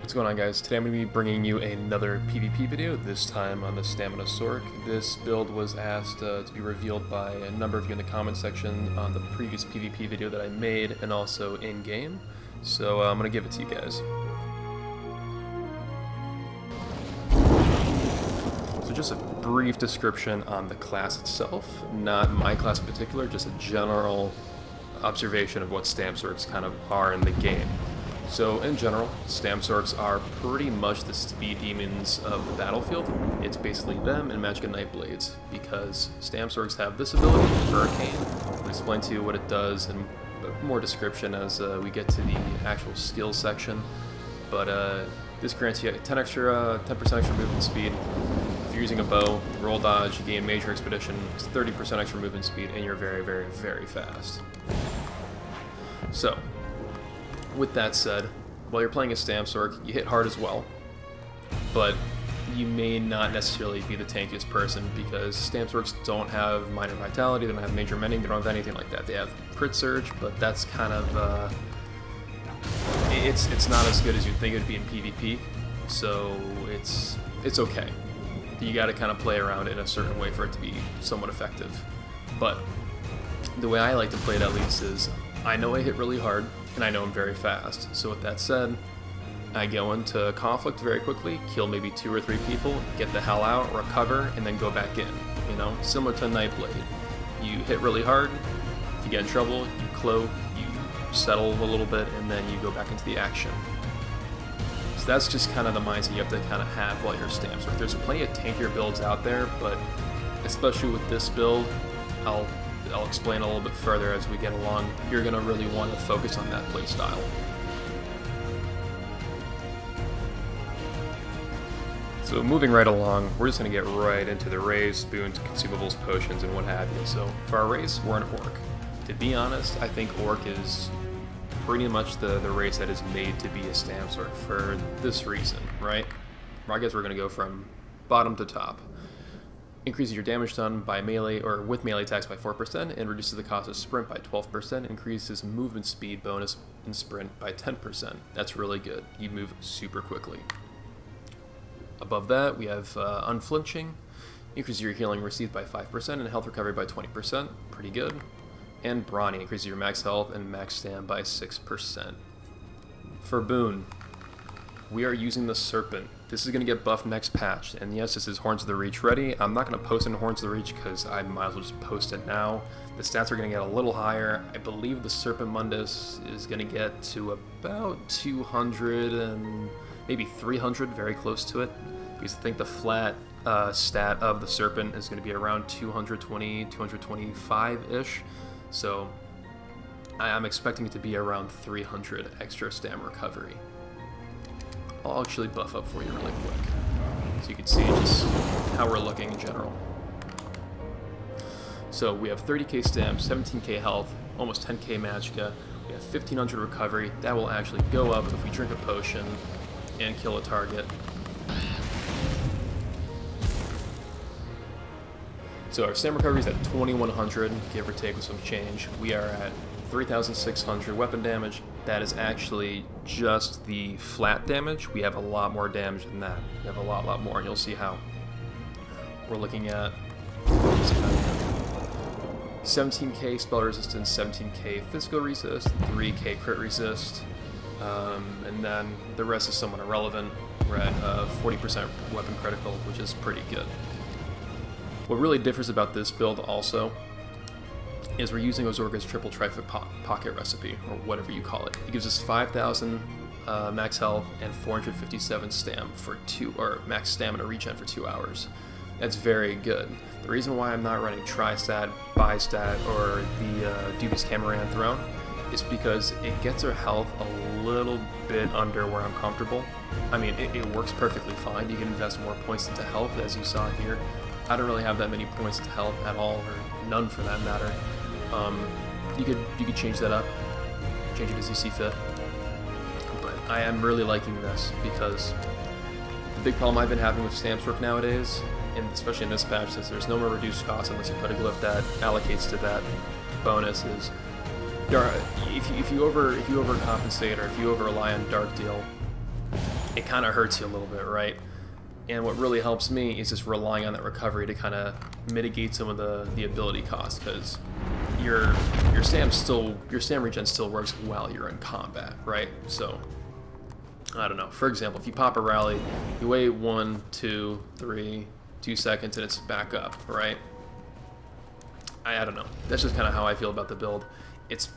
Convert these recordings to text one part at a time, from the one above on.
What's going on, guys? Today I'm going to be bringing you another PvP video, this time on the Stamina Sorc. This build was asked to be revealed by a number of you in the comment section on the previous PvP video that I made, and also in-game. So I'm going to give it to you guys. So just a brief description on the class itself, not my class in particular, just a general observation of what Stam Sorcs kind of are in the game. So in general, Stam Sorcs are pretty much the speed demons of the battlefield. It's basically them and Magicka Nightblades, because Stam Sorcs have this ability, Hurricane. I'll explain to you what it does and more description as we get to the actual skill section. But this grants you 10% extra movement speed. If you're using a bow, roll dodge, you gain major expedition, it's 30% extra movement speed, and you're very, very, very fast. So, with that said, while you're playing a Stam Sorc, you hit hard as well, but you may not necessarily be the tankiest person, because Stam Sorcs don't have minor vitality, they don't have major mending, they don't have anything like that. They have crit surge, but that's kind of, it's not as good as you'd think it would be in PvP, so it's okay. You gotta kind of play around in a certain way for it to be somewhat effective. But the way I like to play it, at least, is I know I hit really hard, and I know I'm very fast. So with that said, I go into conflict very quickly, kill maybe 2 or 3 people, get the hell out, recover, and then go back in. You know, similar to Nightblade. You hit really hard, if you get in trouble, you cloak, you settle a little bit, and then you go back into the action. So that's just kind of the mindset you have to kind of have while you're Stam Sorc. There's plenty of tankier builds out there, but especially with this build, I'll explain a little bit further as we get along. You're going to really want to focus on that playstyle. So moving right along, we're just going to get right into the race, boons, consumables, potions, and what have you. So for our race, we're an Orc. To be honest, I think Orc is pretty much the race that is made to be a Stam Sorc for this reason, right? I guess we're going to go from bottom to top. Increases your damage done by melee or with melee attacks by 4%, and reduces the cost of sprint by 12%, increases movement speed bonus in sprint by 10%. That's really good. You move super quickly. Above that, we have unflinching, increases your healing received by 5%, and health recovery by 20%. Pretty good. And brawny, increases your max health and max stam by 6%. For boon, we are using the Serpent. This is going to get buffed next patch, and yes, this is Horns of the Reach ready. I'm not going to post in Horns of the Reach because I might as well just post it now. The stats are going to get a little higher. I believe the Serpent Mundus is going to get to about 200 and maybe 300, very close to it, because I think the flat stat of the Serpent is going to be around 220, 225-ish. So I'm expecting it to be around 300 extra stam recovery. I'll actually buff up for you really quick, so you can see just how we're looking in general. So we have 30k stam, 17k health, almost 10k magicka, we have 1500 recovery. That will actually go up if we drink a potion and kill a target. So our stam recovery is at 2100, give or take with some change. We are at 3600 weapon damage. That is actually just the flat damage. We have a lot more damage than that. We have a lot more, and you'll see how. We're looking at 17k spell resistance, 17k physical resist, 3k crit resist, and then the rest is somewhat irrelevant. We're at 40% weapon critical, which is pretty good. What really differs about this build also is we're using Ozorga's triple trifid pocket recipe, or whatever you call it. It gives us 5,000 max health and 457 stam for max stamina regen for 2 hours. That's very good. The reason why I'm not running Tri-Stat, Bi-Stat, or the Dubious Cameran Throne is because it gets our health a little bit under where I'm comfortable. I mean, it works perfectly fine. You can invest more points into health, as you saw here. I don't really have that many points into health at all, or none for that matter. You could change that up, change it as you see fit. But I am really liking this, because the big problem I've been having with Stam Sorc nowadays, and especially in this patch, is there's no more reduced cost unless you put a glyph that allocates to that bonus. Is if you overcompensate, or if you over rely on Dark Deal, it kind of hurts you a little bit, right? And what really helps me is just relying on that recovery to kind of mitigate some of the ability costs, because your stam regen still works while you're in combat, right? So I don't know. For example, if you pop a rally, you wait 1, 2, 3, 2 seconds, and it's back up, right? I don't know. That's just kind of how I feel about the build. It's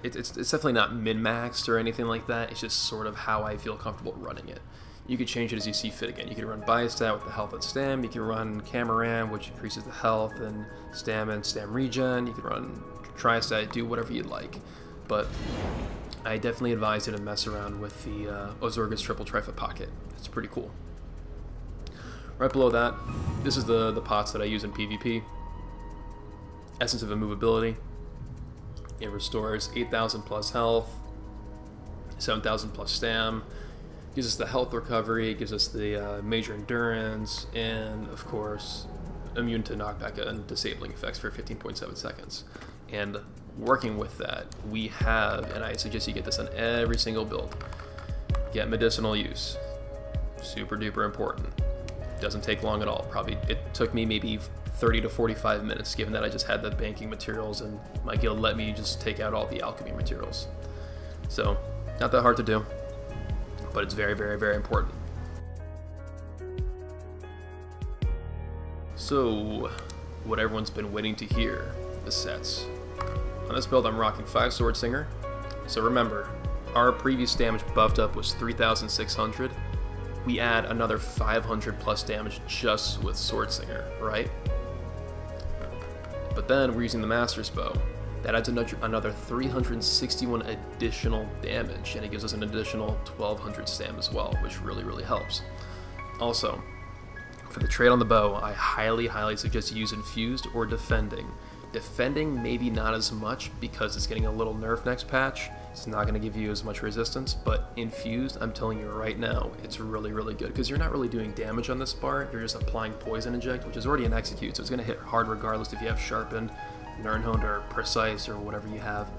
definitely not min-maxed or anything like that. It's just sort of how I feel comfortable running it. You could change it as you see fit again. You can run Biostat with the health and stam. You can run Cameran, which increases the health and stam regen. You can run Triostat, do whatever you'd like. But I definitely advise you to mess around with the Ozorga's triple trifid pocket. It's pretty cool. Right below that, this is the pots that I use in PvP. Essence of Immovability. It restores 8,000 plus health, 7,000 plus stam. Gives us the health recovery, gives us the major endurance, and of course, immune to knockback and disabling effects for 15.7 seconds. And working with that, we have, and I suggest you get this on every single build, get medicinal use. Super duper important. Doesn't take long at all. Probably, it took me maybe 30 to 45 minutes, given that I just had the banking materials and my guild let me just take out all the alchemy materials. So, not that hard to do, but it's very, very, very important. So, what everyone's been waiting to hear, the sets. On this build, I'm rocking 5 Swordslinger. So remember, our previous damage buffed up was 3,600. We add another 500 plus damage just with Swordslinger, right? But then we're using the Master's Bow. That adds another 361 additional damage, and it gives us an additional 1,200 stam as well, which really, really helps. Also, for the trade on the bow, I highly, highly suggest you use Infused or Defending. Defending, maybe not as much because it's getting a little nerf next patch. It's not going to give you as much resistance, but Infused, I'm telling you right now, it's really, really good because you're not really doing damage on this bar. You're just applying Poison Inject, which is already an Execute, so it's going to hit hard regardless if you have Sharpened, Nirnhoned, or Precise, or whatever you have.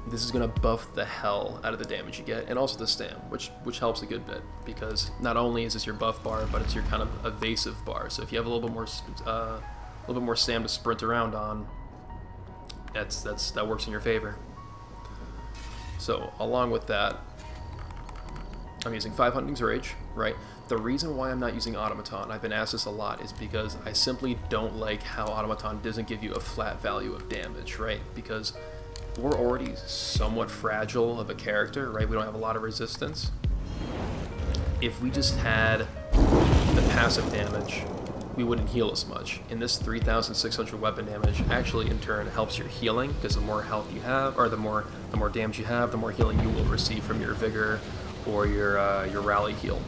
This is going to buff the hell out of the damage you get, and also the stam, which helps a good bit, because not only is this your buff bar, but it's your kind of evasive bar. So if you have a little bit more stam to sprint around on, that works in your favor. So along with that, I'm using 5 Hunting's Rage, right? The reason why I'm not using Automaton, I've been asked this a lot, is because I simply don't like how Automaton doesn't give you a flat value of damage, right? Because we're already somewhat fragile of a character, right? We don't have a lot of resistance. If we just had the passive damage, we wouldn't heal as much. And this 3,600 weapon damage actually in turn helps your healing, because the more health you have, or the more damage you have, the more healing you will receive from your vigor or your rally heal.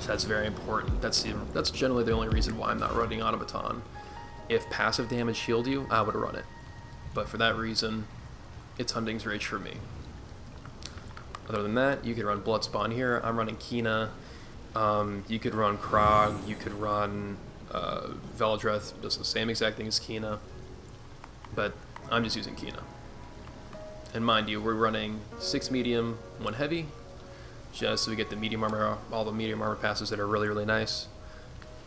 So that's very important. That's generally the only reason why I'm not running Automaton. If passive damage healed you, I would run it. But for that reason, it's Hunting's Rage for me. Other than that, you could run Bloodspawn here. I'm running Kina. You could run Krog. You could run Veldreth. Does the same exact thing as Kina. But I'm just using Kina. And mind you, we're running 6 medium, 1 heavy, just so we get the medium armor, all the medium armor passes that are really, really nice.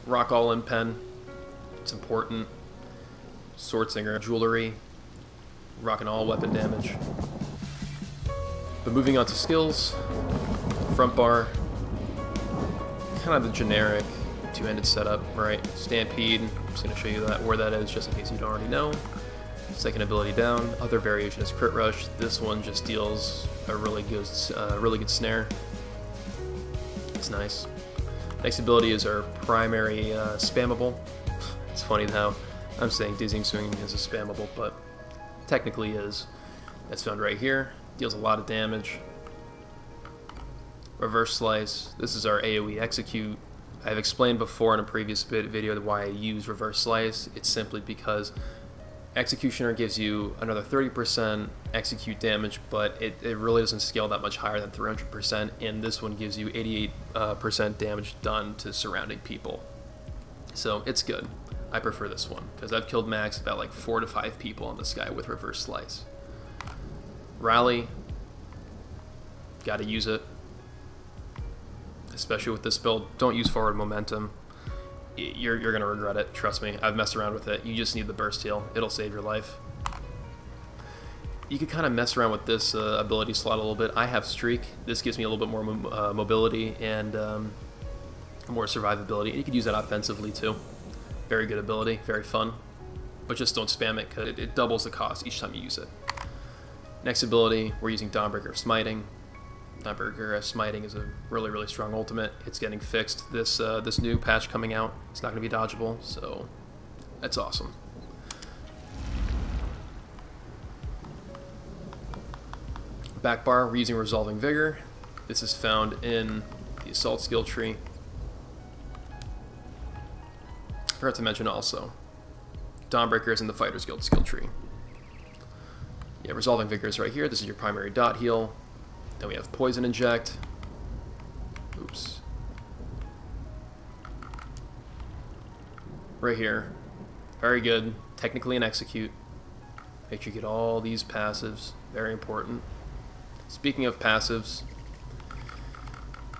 Rock all in pen. It's important. Swordslinger jewelry. Rocking all weapon damage. But moving on to skills. Front bar. Kind of the generic two-handed setup, right? Stampede. I'm just going to show you where that is, just in case you don't already know. Second ability down. Other variation is Crit Rush. This one just deals a really good snare. It's nice. Next ability is our primary spammable. It's funny how I'm saying Dizzying Swing is a spammable, but technically is. That's found right here. Deals a lot of damage. Reverse Slice. This is our AoE Execute. I've explained before in a previous video why I use Reverse Slice. It's simply because Executioner gives you another 30% execute damage, but it really doesn't scale that much higher than 300%, and this one gives you 88% damage done to surrounding people. So it's good. I prefer this one, because I've killed max about like 4 to 5 people on this guy with Reverse Slice. Rally. Gotta use it. especially with this build. Don't use forward momentum. You're going to regret it, trust me. I've messed around with it. You just need the burst heal. It'll save your life. You could kind of mess around with this ability slot a little bit. I have Streak. This gives me a little bit more mobility and more survivability. And you could use that offensively too. Very good ability, very fun. But just don't spam it because it doubles the cost each time you use it. Next ability, we're using Dawnbreaker of Smiting. Dawnbreaker of Smiting is a really, really strong ultimate. It's getting fixed. This new patch coming out, it's not going to be dodgeable, so that's awesome. Back bar, we're using Resolving Vigor. This is found in the Assault skill tree. Forgot to mention also, Dawnbreaker is in the Fighters Guild skill tree. Yeah, Resolving Vigor is right here. This is your primary dot heal. Then we have Poison Inject. Oops. Right here. Very good. Technically an execute. Make sure you get all these passives. Very important. Speaking of passives,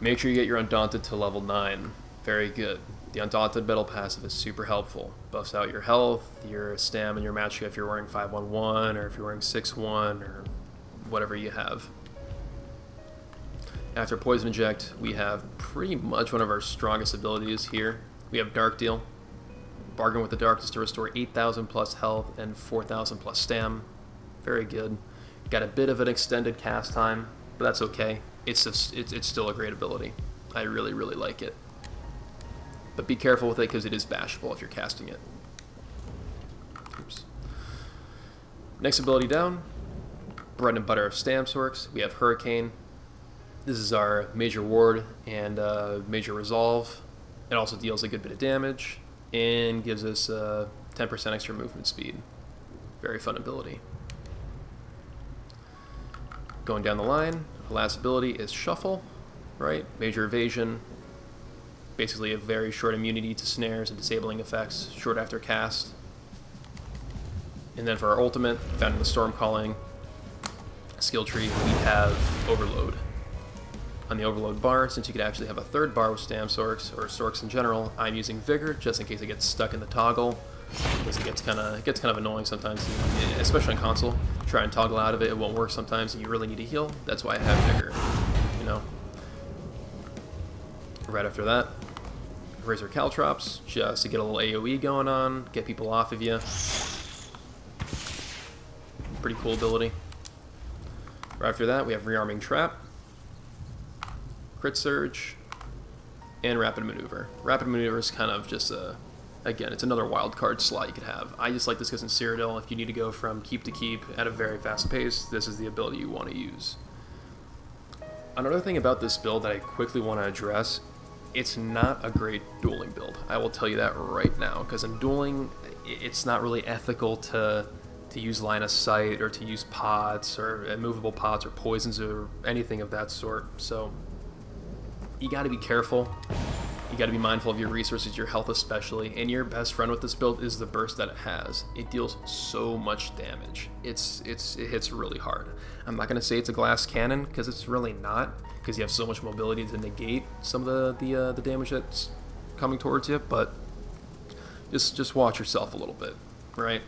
make sure you get your Undaunted to level 9. Very good. The Undaunted Battle passive is super helpful. Buffs out your health, your stam, and your magicka if you're wearing 511 or if you're wearing 6-1 or whatever you have. After Poison Inject, we have pretty much one of our strongest abilities here. We have Dark Deal. Bargain with the Darkness to restore 8,000 plus health and 4,000 plus stam. Very good. Got a bit of an extended cast time, but that's okay. It's still a great ability. I really, really like it. But be careful with it because it is bashable if you're casting it. Oops. Next ability down, Bread and Butter of Stam Sorcs. We have Hurricane. This is our major ward and major resolve. It also deals a good bit of damage and gives us 10% extra movement speed. Very fun ability. Going down the line, the last ability is Shuffle, right? Major Evasion. Basically a very short immunity to snares and disabling effects, short after cast. And then for our ultimate, found in the Storm Calling skill tree, we have Overload. On the Overload bar, since you could actually have a third bar with Stam Sorcs, or Sorcs in general, I'm using Vigor just in case it gets stuck in the toggle, because it gets kind of annoying sometimes, especially on console. Try and toggle out of it, it won't work sometimes, and you really need to heal. That's why I have Vigor, you know. Right after that, Razor Caltrops, just to get a little AoE going on, get people off of you. Pretty cool ability. Right after that, we have Rearming Trap, Crit Surge, and Rapid Maneuver. Rapid Maneuver is kind of just again, it's another wild card slot you could have. I just like this because in Cyrodiil, if you need to go from keep to keep at a very fast pace, this is the ability you want to use. Another thing about this build that I quickly want to address, it's not a great dueling build. I will tell you that right now, because in dueling, it's not really ethical to use line of sight or to use pots or immovable pots or poisons or anything of that sort. So you got to be careful. You got to be mindful of your resources, your health especially, and your best friend with this build is the burst that it has. It deals so much damage. It hits really hard. I'm not going to say it's a glass cannon because it's really not, because you have so much mobility to negate some of the damage that's coming towards you, but just watch yourself a little bit, right?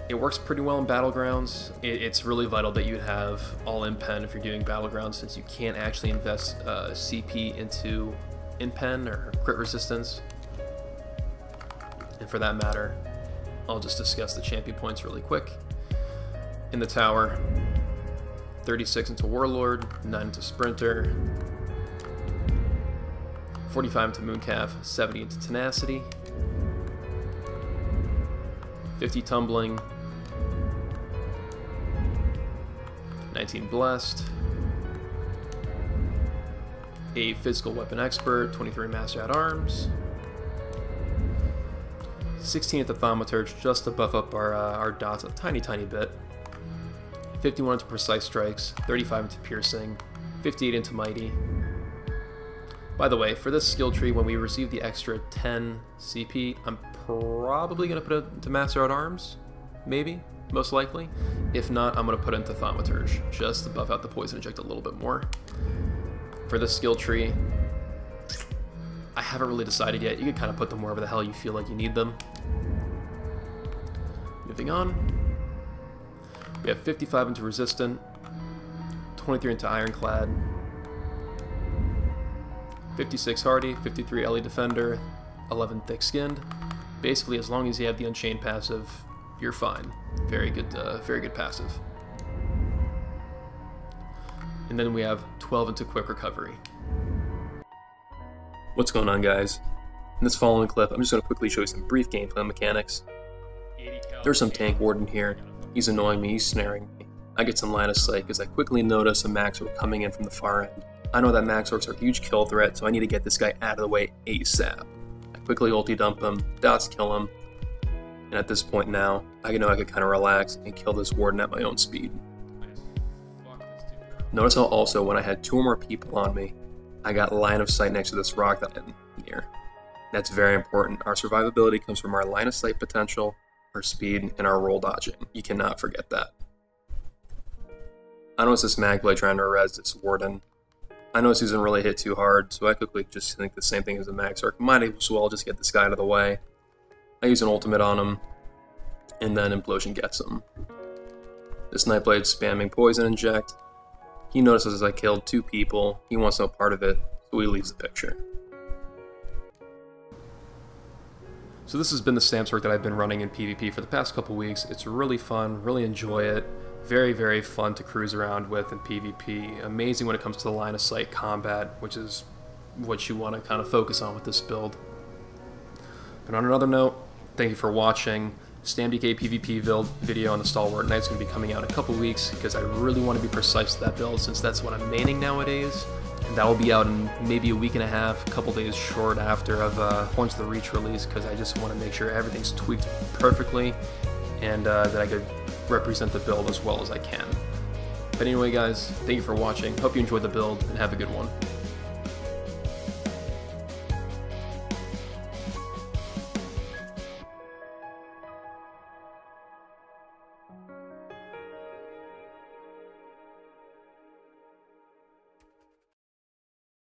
It works pretty well in Battlegrounds. It's really vital that you have all in-pen if you're doing Battlegrounds, since you can't actually invest CP into in-pen or crit resistance. And for that matter, I'll just discuss the champion points really quick. In the tower, 36 into Warlord, 9 into Sprinter, 45 into Mooncalf, 70 into Tenacity, 50 Tumbling, 19 Blessed, a Physical Weapon Expert, 23 Master at Arms, 16 at the Thaumaturge, just to buff up our dots a tiny bit, 51 into Precise Strikes, 35 into Piercing, 58 into Mighty. By the way, for this skill tree, when we receive the extra 10 CP, I'm probably going to put it into Master at Arms, maybe, most likely. If not, I'm going to put it into Thaumaturge, just to buff out the Poison Inject a little bit more. For this skill tree, haven't really decided yet. You can kind of put them wherever the hell you feel like you need them. Moving on. We have 55 into resistant, 23 into ironclad, 56 hardy, 53 LE defender, 11 thick-skinned. Basically, as long as you have the Unchained passive, you're fine. Very good passive. And then we have 12 into quick recovery. What's going on, guys? In this following clip, I'm just going to quickly show you some brief gameplay mechanics. There's some tank warden here. He's annoying me, he's snaring me. I get some line of sight because I quickly notice a max orc coming in from the far end. I know that max orcs are a huge kill threat, so I need to get this guy out of the way ASAP. I quickly ulti dump him, dots kill him, and at this point now, I know I can kind of relax and kill this warden at my own speed. Notice how also when I had 2 or more people on me, I got line of sight next to this rock that I'm near. That's very important. Our survivability comes from our line of sight potential, our speed, and our roll dodging. You cannot forget that. I notice this magblade trying to res this warden. I notice he doesn't really hit too hard, so I quickly just think the same thing as the max orc. Might as well just get this guy out of the way. I use an ultimate on him, and then implosion gets him. This nightblade spamming poison inject. He notices I killed 2 people, he wants no part of it, so he leaves the picture. So this has been the stamp Sorc that I've been running in PvP for the past couple weeks. It's really fun, really enjoy it. Very, very fun to cruise around with in PvP. Amazing when it comes to the line of sight combat, which is what you want to kind of focus on with this build. But on another note, thank you for watching. StamDK PvP build video on the Stalwart Knight is going to be coming out in a couple weeks because I really want to be precise to that build since that's what I'm maining nowadays. And that will be out in maybe a week and a half, a couple days short after of Horns of the Reach release because I just want to make sure everything's tweaked perfectly and that I could represent the build as well as I can. But anyway guys, thank you for watching, hope you enjoyed the build and have a good one.